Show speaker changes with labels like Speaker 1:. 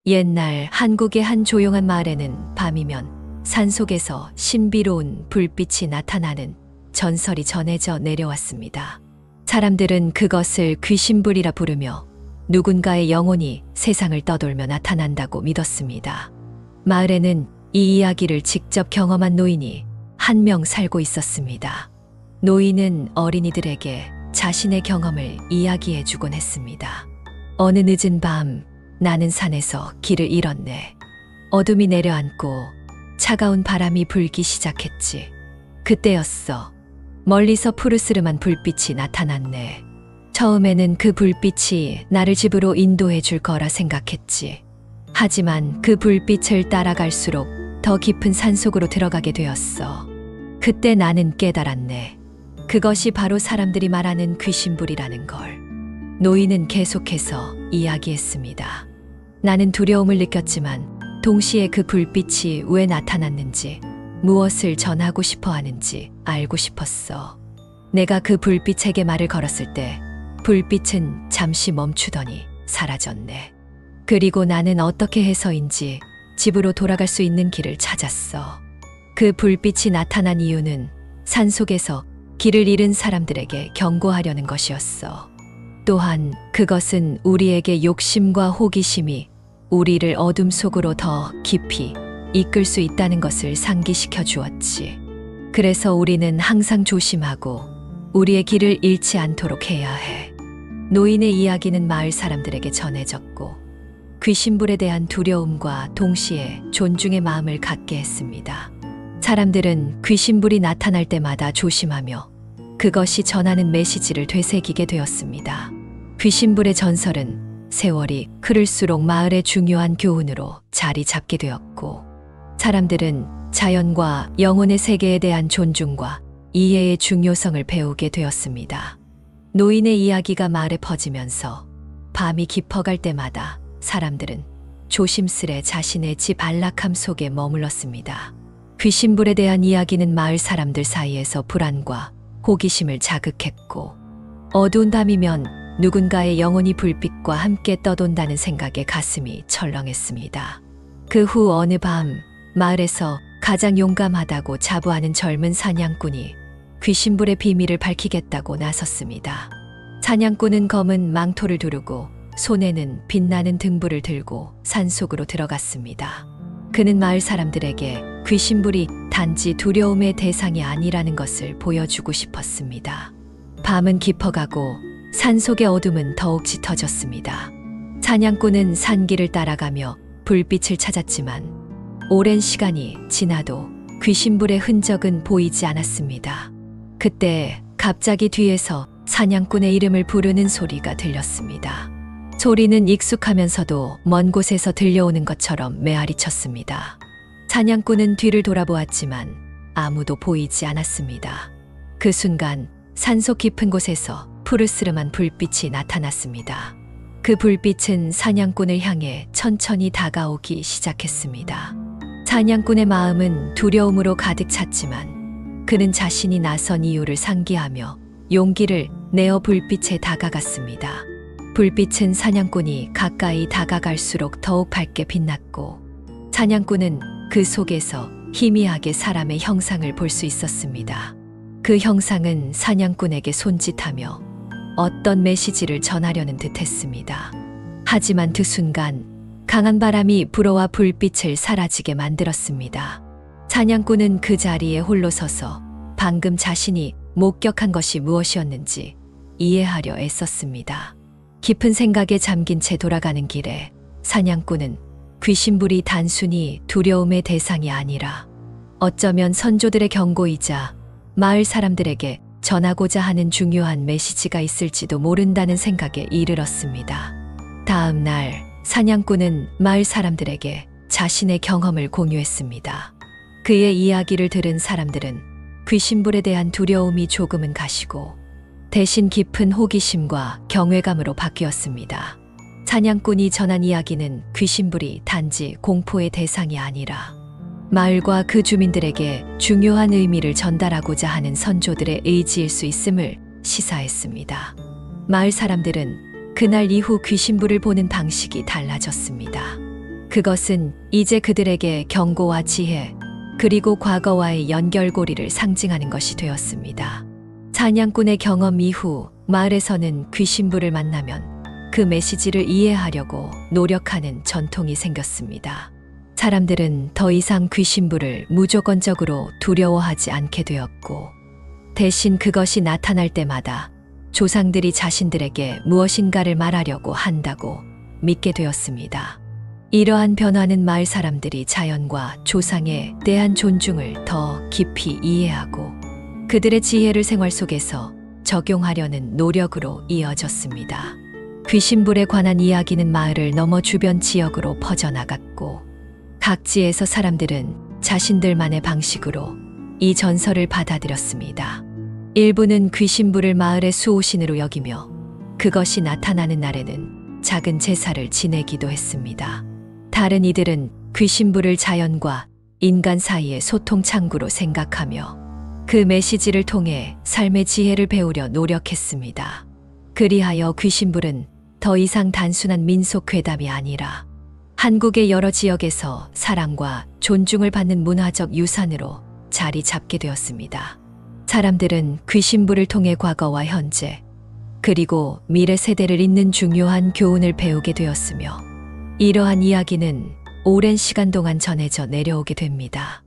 Speaker 1: 옛날 한국의 한 조용한 마을에는 밤이면 산속에서 신비로운 불빛이 나타나는 전설이 전해져 내려왔습니다. 사람들은 그것을 귀신불이라 부르며 누군가의 영혼이 세상을 떠돌며 나타난다고 믿었습니다. 마을에는 이 이야기를 직접 경험한 노인이 한 명 살고 있었습니다. 노인은 어린이들에게 자신의 경험을 이야기해주곤 했습니다. 어느 늦은 밤 나는 산에서 길을 잃었네. 어둠이 내려앉고 차가운 바람이 불기 시작했지. 그때였어. 멀리서 푸르스름한 불빛이 나타났네. 처음에는 그 불빛이 나를 집으로 인도해 줄 거라 생각했지. 하지만 그 불빛을 따라갈수록 더 깊은 산속으로 들어가게 되었어. 그때 나는 깨달았네. 그것이 바로 사람들이 말하는 귀신불이라는 걸. 노인은 계속해서 이야기했습니다. 나는 두려움을 느꼈지만 동시에 그 불빛이 왜 나타났는지, 무엇을 전하고 싶어 하는지 알고 싶었어. 내가 그 불빛에게 말을 걸었을 때 불빛은 잠시 멈추더니 사라졌네. 그리고 나는 어떻게 해서인지 집으로 돌아갈 수 있는 길을 찾았어. 그 불빛이 나타난 이유는 산속에서 길을 잃은 사람들에게 경고하려는 것이었어. 또한 그것은 우리에게 욕심과 호기심이 우리를 어둠 속으로 더 깊이 이끌 수 있다는 것을 상기시켜 주었지. 그래서 우리는 항상 조심하고 우리의 길을 잃지 않도록 해야 해. 노인의 이야기는 마을 사람들에게 전해졌고 귀신불에 대한 두려움과 동시에 존중의 마음을 갖게 했습니다. 사람들은 귀신불이 나타날 때마다 조심하며 그것이 전하는 메시지를 되새기게 되었습니다. 귀신불의 전설은 세월이 흐를수록 마을의 중요한 교훈으로 자리 잡게 되었고, 사람들은 자연과 영혼의 세계에 대한 존중과 이해의 중요성을 배우게 되었습니다. 노인의 이야기가 마을에 퍼지면서 밤이 깊어갈 때마다 사람들은 조심스레 자신의 집 안락함 속에 머물렀습니다. 귀신불에 대한 이야기는 마을 사람들 사이에서 불안과 호기심을 자극했고, 어두운 밤이면 누군가의 영혼이 불빛과 함께 떠돈다는 생각에 가슴이 철렁했습니다. 그 후 어느 밤 마을에서 가장 용감하다고 자부하는 젊은 사냥꾼이 귀신불의 비밀을 밝히겠다고 나섰습니다. 사냥꾼은 검은 망토를 두르고 손에는 빛나는 등불을 들고 산속으로 들어갔습니다. 그는 마을 사람들에게 귀신불이 단지 두려움의 대상이 아니라는 것을 보여주고 싶었습니다. 밤은 깊어가고 산속의 어둠은 더욱 짙어졌습니다. 사냥꾼은 산길을 따라가며 불빛을 찾았지만 오랜 시간이 지나도 귀신불의 흔적은 보이지 않았습니다. 그때 갑자기 뒤에서 사냥꾼의 이름을 부르는 소리가 들렸습니다. 소리는 익숙하면서도 먼 곳에서 들려오는 것처럼 메아리쳤습니다. 사냥꾼은 뒤를 돌아보았지만 아무도 보이지 않았습니다. 그 순간 산속 깊은 곳에서 푸르스름한 불빛이 나타났습니다. 그 불빛은 사냥꾼을 향해 천천히 다가오기 시작했습니다. 사냥꾼의 마음은 두려움으로 가득 찼지만 그는 자신이 나선 이유를 상기하며 용기를 내어 불빛에 다가갔습니다. 불빛은 사냥꾼이 가까이 다가갈수록 더욱 밝게 빛났고, 사냥꾼은 그 속에서 희미하게 사람의 형상을 볼 수 있었습니다. 그 형상은 사냥꾼에게 손짓하며 어떤 메시지를 전하려는 듯 했습니다. 하지만 그 순간 강한 바람이 불어와 불빛을 사라지게 만들었습니다. 사냥꾼은 그 자리에 홀로 서서 방금 자신이 목격한 것이 무엇이었는지 이해하려 애썼습니다. 깊은 생각에 잠긴 채 돌아가는 길에 사냥꾼은 귀신불이 단순히 두려움의 대상이 아니라 어쩌면 선조들의 경고이자 마을 사람들에게 전하고자 하는 중요한 메시지가 있을지도 모른다는 생각에 이르렀습니다. 다음 날 사냥꾼은 마을 사람들에게 자신의 경험을 공유했습니다. 그의 이야기를 들은 사람들은 귀신불에 대한 두려움이 조금은 가시고 대신 깊은 호기심과 경외감으로 바뀌었습니다. 사냥꾼이 전한 이야기는 귀신불이 단지 공포의 대상이 아니라 마을과 그 주민들에게 중요한 의미를 전달하고자 하는 선조들의 의지일 수 있음을 시사했습니다. 마을 사람들은 그날 이후 귀신불을 보는 방식이 달라졌습니다. 그것은 이제 그들에게 경고와 지혜, 그리고 과거와의 연결고리를 상징하는 것이 되었습니다. 사냥꾼의 경험 이후 마을에서는 귀신부를 만나면 그 메시지를 이해하려고 노력하는 전통이 생겼습니다. 사람들은 더 이상 귀신부를 무조건적으로 두려워하지 않게 되었고, 대신 그것이 나타날 때마다 조상들이 자신들에게 무엇인가를 말하려고 한다고 믿게 되었습니다. 이러한 변화는 마을 사람들이 자연과 조상에 대한 존중을 더 깊이 이해하고 그들의 지혜를 생활 속에서 적용하려는 노력으로 이어졌습니다. 귀신불에 관한 이야기는 마을을 넘어 주변 지역으로 퍼져나갔고, 각지에서 사람들은 자신들만의 방식으로 이 전설을 받아들였습니다. 일부는 귀신불을 마을의 수호신으로 여기며 그것이 나타나는 날에는 작은 제사를 지내기도 했습니다. 다른 이들은 귀신불을 자연과 인간 사이의 소통 창구로 생각하며 그 메시지를 통해 삶의 지혜를 배우려 노력했습니다. 그리하여 귀신불은 더 이상 단순한 민속 괴담이 아니라 한국의 여러 지역에서 사랑과 존중을 받는 문화적 유산으로 자리 잡게 되었습니다. 사람들은 귀신불을 통해 과거와 현재, 그리고 미래 세대를 잇는 중요한 교훈을 배우게 되었으며, 이러한 이야기는 오랜 시간 동안 전해져 내려오게 됩니다.